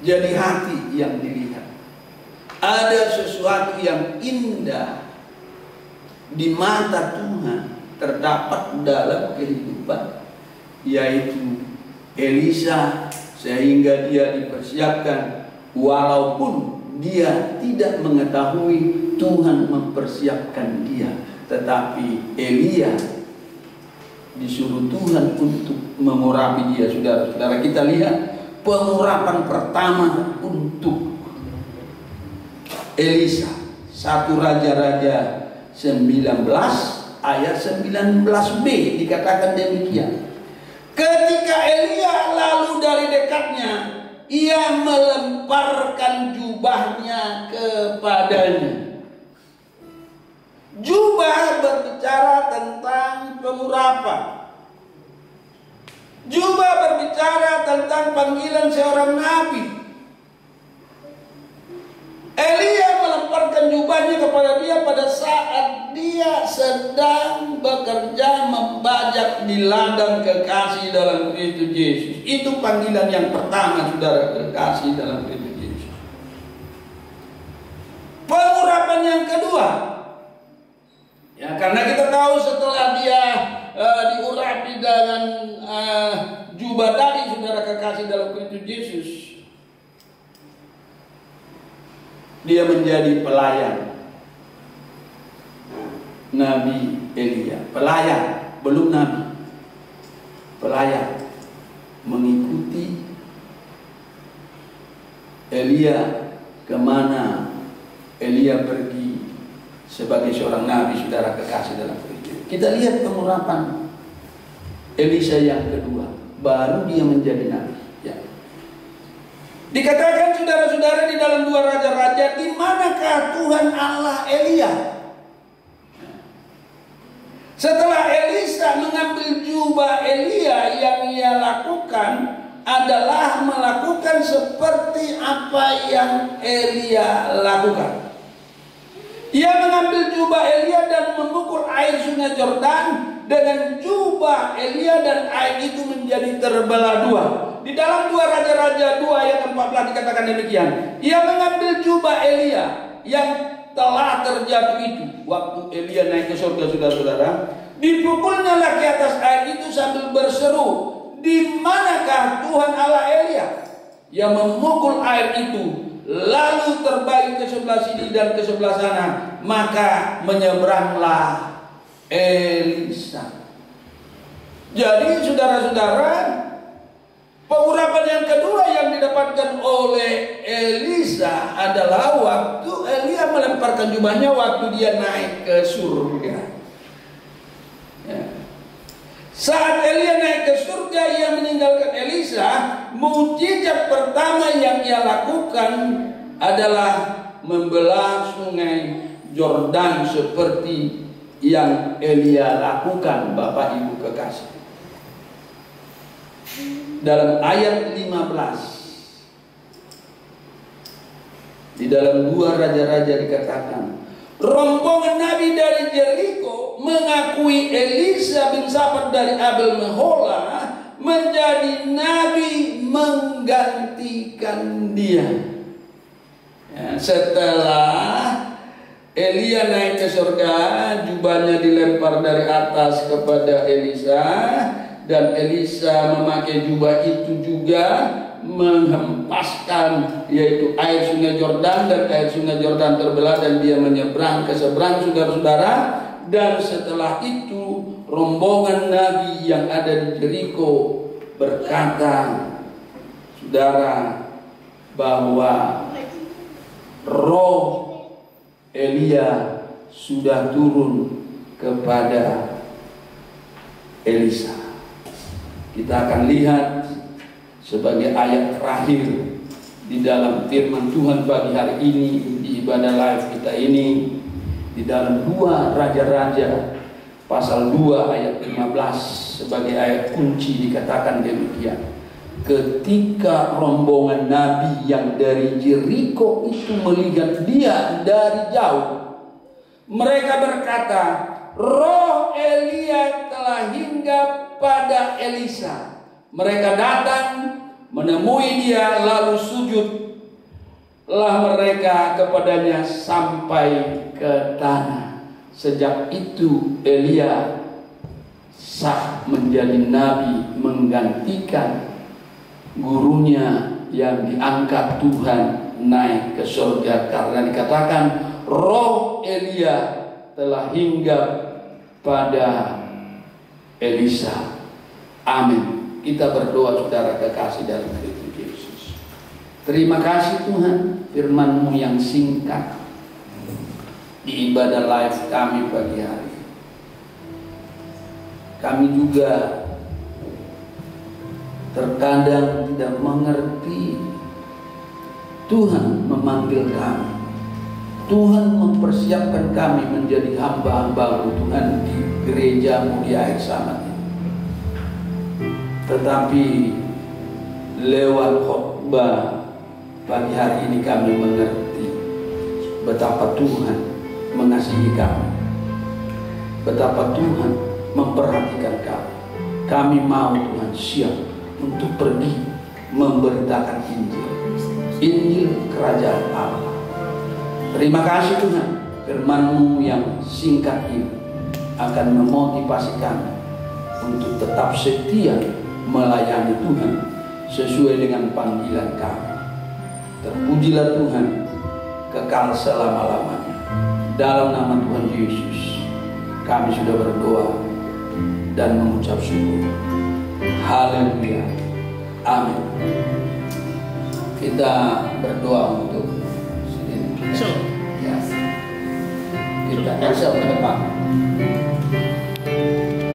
Jadi hati yang dilihat. Ada sesuatu yang indah di mata Tuhan terdapat dalam kehidupan, yaitu Elisa, sehingga dia dipersiapkan walaupun dia tidak mengetahui Tuhan mempersiapkan dia. Tetapi Elia disuruh Tuhan untuk mengurapi dia. Saudara-saudara, kita lihat pengurapan pertama untuk Elisa, 1 Raja-Raja 19 ayat 19b dikatakan demikian. Ketika Elia lalu dari dekatnya, ia melemparkan jubahnya kepadanya. Jubah berbicara tentang pengurapan. Jubah berbicara tentang panggilan seorang nabi. Elia melemparkan jubahnya kepada dia pada saat dia sedang bekerja membajak di ladang kekasih dalam Kristus Yesus. Itu panggilan yang pertama, saudara, kekasih dalam Kristus Yesus. Pengurapan yang kedua, ya, karena kita tahu setelah dia diurapi dengan jubah tadi, saudara kekasih dalam Kristus Yesus, dia menjadi pelayan Nabi Elia. Pelayan, belum nabi. Pelayan, mengikuti Elia kemana Elia pergi sebagai seorang nabi, saudara kekasih dalam Kristus. Kita lihat pengurapan Elisa yang kedua, baru dia menjadi nabi. Ya. Dikatakan saudara-saudara di dalam 2 Raja-Raja, di manakah Tuhan Allah Elia? Setelah Elisa mengambil jubah Elia, yang ia lakukan adalah melakukan seperti apa yang Elia lakukan. Ia mengambil jubah Elia dan memukul air sungai Yordan. Dengan jubah Elia dan air itu menjadi terbelah dua. Di dalam 2 Raja-Raja 2 ayat 14 dikatakan demikian. Ia mengambil jubah Elia yang telah terjatuh itu. Waktu Elia naik ke surga, saudara-saudara, dipukulnya lah ke atas air itu sambil berseru, di manakah Tuhan Allah Elia? Yang memukul air itu lalu terbalik ke sebelah sini dan ke sebelah sana. Maka menyeberanglah Elisa. Jadi saudara-saudara, pengurapan yang kedua yang didapatkan oleh Elisa adalah waktu Elia melemparkan jubahnya, waktu dia naik ke surga. Ya. Saat Elia naik ke surga, ia meninggalkan Elisa. Mukjizat pertama yang ia lakukan adalah membelah sungai Yordan seperti yang Elia lakukan, Bapak Ibu kekasih. Dalam ayat 15 di dalam 2 Raja-Raja dikatakan, rombongan nabi dari Jeriko mengakui Elisa bin Safat dari Abel Mehola menjadi nabi menggantikan dia. Ya, setelah Elia naik ke surga, jubahnya dilempar dari atas kepada Elisa, dan Elisa memakai jubah itu juga menghempaskan, yaitu air sungai Yordan, dan air sungai Yordan terbelah dan dia menyeberang ke seberang, saudara-saudara. Dan setelah itu rombongan nabi yang ada di Jeriko berkata, saudara, bahwa roh Elia sudah turun kepada Elisa. Kita akan lihat sebagai ayat terakhir di dalam firman Tuhan pagi hari ini di ibadah live kita ini, di dalam 2 Raja-Raja pasal 2 ayat 15 sebagai ayat kunci dikatakan demikian. Ketika rombongan nabi yang dari Jeriko itu melihat dia dari jauh, mereka berkata, roh Elia telah hinggap pada Elisa. Mereka datang menemui dia lalu sujudlah mereka kepadanya sampai ke tanah. Sejak itu Elia sah menjadi nabi, menggantikan gurunya yang diangkat Tuhan naik ke surga, karena dikatakan roh Elia telah hinggap pada Elisa. Amin. Kita berdoa saudara kekasih dalam Kristus Yesus. Terima kasih Tuhan, firman-Mu yang singkat di ibadah live kami pagi hari. Kami juga terkadang tidak mengerti. Tuhan memanggil kami, Tuhan mempersiapkan kami menjadi hamba-hamba Tuhan di gereja-Mu di akhir zaman ini. Tetapi lewat khotbah pagi hari ini kami mengerti betapa Tuhan mengasihi kami, betapa Tuhan memperhatikan kami. Kami mau Tuhan siap untuk pergi memberitakan Injil kerajaan Allah. Terima kasih Tuhan, firman-Mu yang singkat ini akan memotivasi kami untuk tetap setia melayani Tuhan sesuai dengan panggilan kami. Terpujilah Tuhan kekal selama-lamanya. Dalam nama Tuhan Yesus kami sudah berdoa dan mengucap syukur. Haleluya. Amin. Kita berdoa untuk ya. Kita ke depan.